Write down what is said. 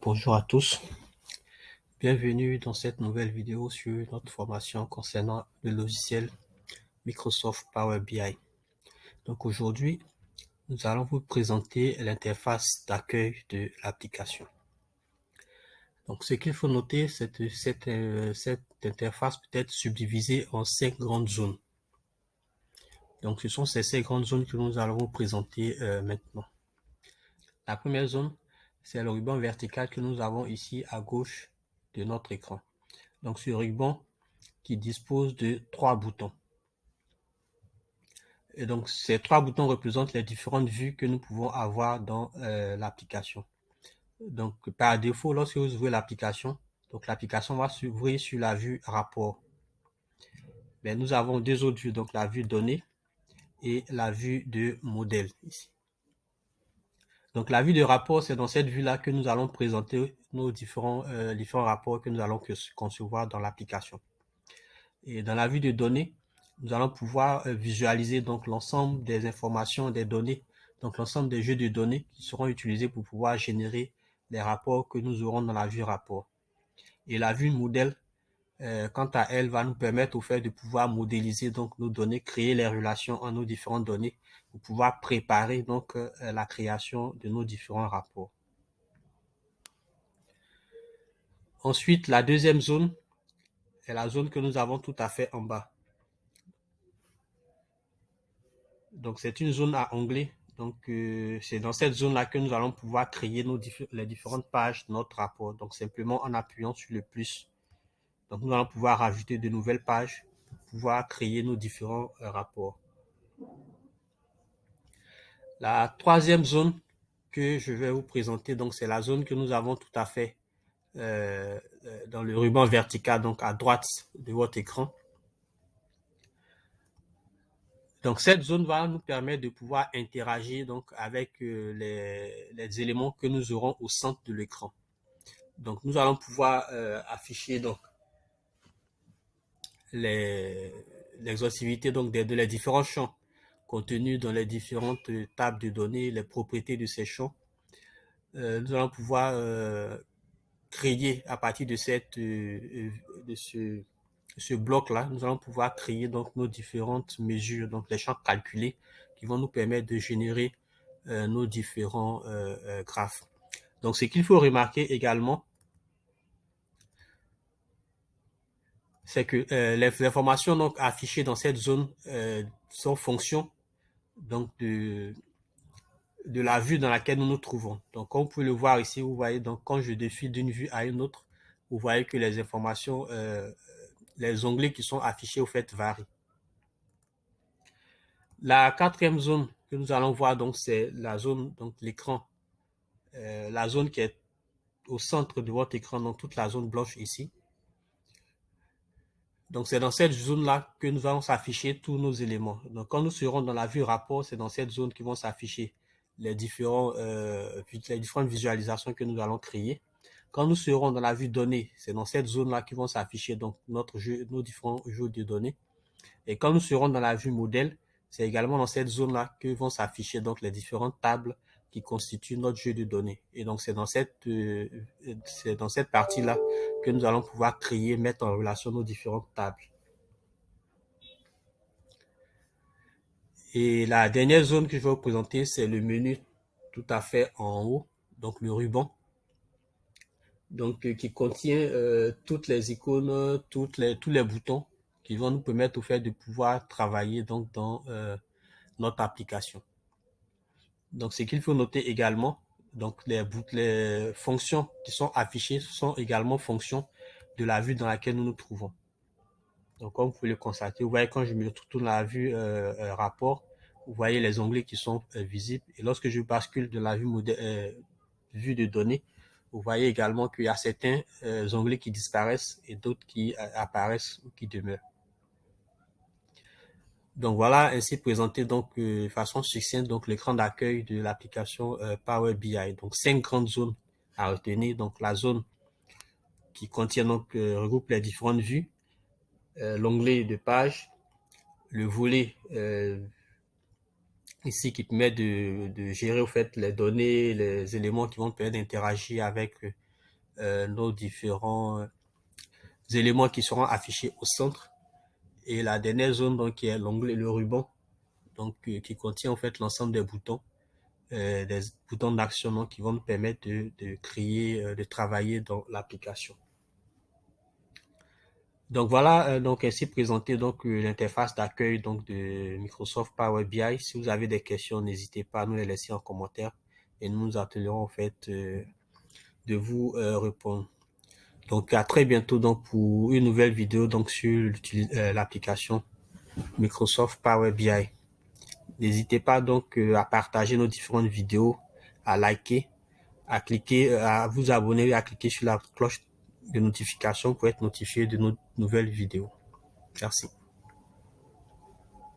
Bonjour à tous, bienvenue dans cette nouvelle vidéo sur notre formation concernant le logiciel Microsoft Power BI. Donc aujourd'hui, nous allons vous présenter l'interface d'accueil de l'application. Donc ce qu'il faut noter, c'est que cette interface peut être subdivisée en 5 grandes zones. Donc ce sont ces 5 grandes zones que nous allons vous présenter maintenant. La première zone, c'est le ruban vertical que nous avons ici à gauche de notre écran. Donc ce ruban qui dispose de 3 boutons. Et donc ces 3 boutons représentent les différentes vues que nous pouvons avoir dans l'application. Donc par défaut, lorsque vous ouvrez l'application, donc l'application va s'ouvrir sur la vue rapport. Mais nous avons deux autres vues, donc la vue données et la vue de modèle ici. Donc la vue de rapport, c'est dans cette vue-là que nous allons présenter nos différents rapports que nous allons concevoir dans l'application. Et dans la vue de données, nous allons pouvoir visualiser donc l'ensemble des informations, des données, donc l'ensemble des jeux de données qui seront utilisés pour pouvoir générer les rapports que nous aurons dans la vue rapport. Et la vue modèle, quant à elle, va nous permettre au fait de pouvoir modéliser donc nos données, créer les relations entre nos différentes données pour pouvoir préparer donc la création de nos différents rapports. Ensuite, la deuxième zone est la zone que nous avons tout à fait en bas. Donc c'est une zone à onglet. Donc c'est dans cette zone-là que nous allons pouvoir créer les différentes pages de notre rapport. Donc simplement en appuyant sur le plus. Donc nous allons pouvoir rajouter de nouvelles pages pour pouvoir créer nos différents rapports. La troisième zone que je vais vous présenter, donc c'est la zone que nous avons tout à fait dans le ruban vertical, donc à droite de votre écran. Donc cette zone va nous permettre de pouvoir interagir donc avec les éléments que nous aurons au centre de l'écran. Donc nous allons pouvoir afficher donc l'exhaustivité donc de les différents champs contenus dans les différentes tables de données, les propriétés de ces champs. Nous allons pouvoir créer à partir de ce bloc-là, nous allons pouvoir créer donc nos différentes mesures, donc les champs calculés qui vont nous permettre de générer nos différents graphes. Donc ce qu'il faut remarquer également, c'est que les informations donc affichées dans cette zone sont fonction donc de la vue dans laquelle nous nous trouvons. Donc comme vous pouvez le voir ici, vous voyez donc quand je défile d'une vue à une autre, vous voyez que les informations, les onglets qui sont affichés au fait varient. La quatrième zone que nous allons voir donc c'est la zone, donc l'écran, la zone qui est au centre de votre écran, donc toute la zone blanche ici. Donc c'est dans cette zone-là que nous allons s'afficher tous nos éléments. Donc quand nous serons dans la vue rapport, c'est dans cette zone que vont s'afficher les différentes visualisations que nous allons créer. Quand nous serons dans la vue données, c'est dans cette zone-là que vont s'afficher donc nos différents jeux de données. Et quand nous serons dans la vue modèle, c'est également dans cette zone-là que vont s'afficher donc les différentes tables qui constituent notre jeu de données. Et donc c'est dans cette partie-là que nous allons pouvoir créer, mettre en relation nos différentes tables. Et la dernière zone que je vais vous présenter, c'est le menu tout à fait en haut, donc le ruban, donc qui contient toutes les icônes, tous les boutons qui vont nous permettre au fait de pouvoir travailler donc dans notre application. Donc ce qu'il faut noter également, donc les fonctions qui sont affichées sont également fonctions de la vue dans laquelle nous nous trouvons. Donc comme vous pouvez le constater, vous voyez quand je me retourne dans la vue rapport, vous voyez les onglets qui sont visibles. Et lorsque je bascule de la vue de données, vous voyez également qu'il y a certains onglets qui disparaissent et d'autres qui apparaissent ou qui demeurent. Donc voilà ainsi présenté donc de façon succincte donc l'écran d'accueil de l'application Power BI. Donc 5 grandes zones à retenir. Donc la zone qui contient donc regroupe les différentes vues, l'onglet de page, le volet ici qui permet de gérer au fait les données, les éléments qui vont permettre d'interagir avec nos différents éléments qui seront affichés au centre. Et la dernière zone, donc, qui est l'onglet, le ruban, donc, qui contient en fait l'ensemble des boutons d'action qui vont nous permettre de créer, de travailler dans l'application. Donc voilà, donc ainsi présenté donc l'interface d'accueil donc de Microsoft Power BI. Si vous avez des questions, n'hésitez pas à nous les laisser en commentaire et nous nous attellerons en fait de vous répondre. Donc à très bientôt donc pour une nouvelle vidéo donc sur l'application Microsoft Power BI. N'hésitez pas donc à partager nos différentes vidéos, à liker, à cliquer, à vous abonner et à cliquer sur la cloche de notification pour être notifié de nos nouvelles vidéos. Merci.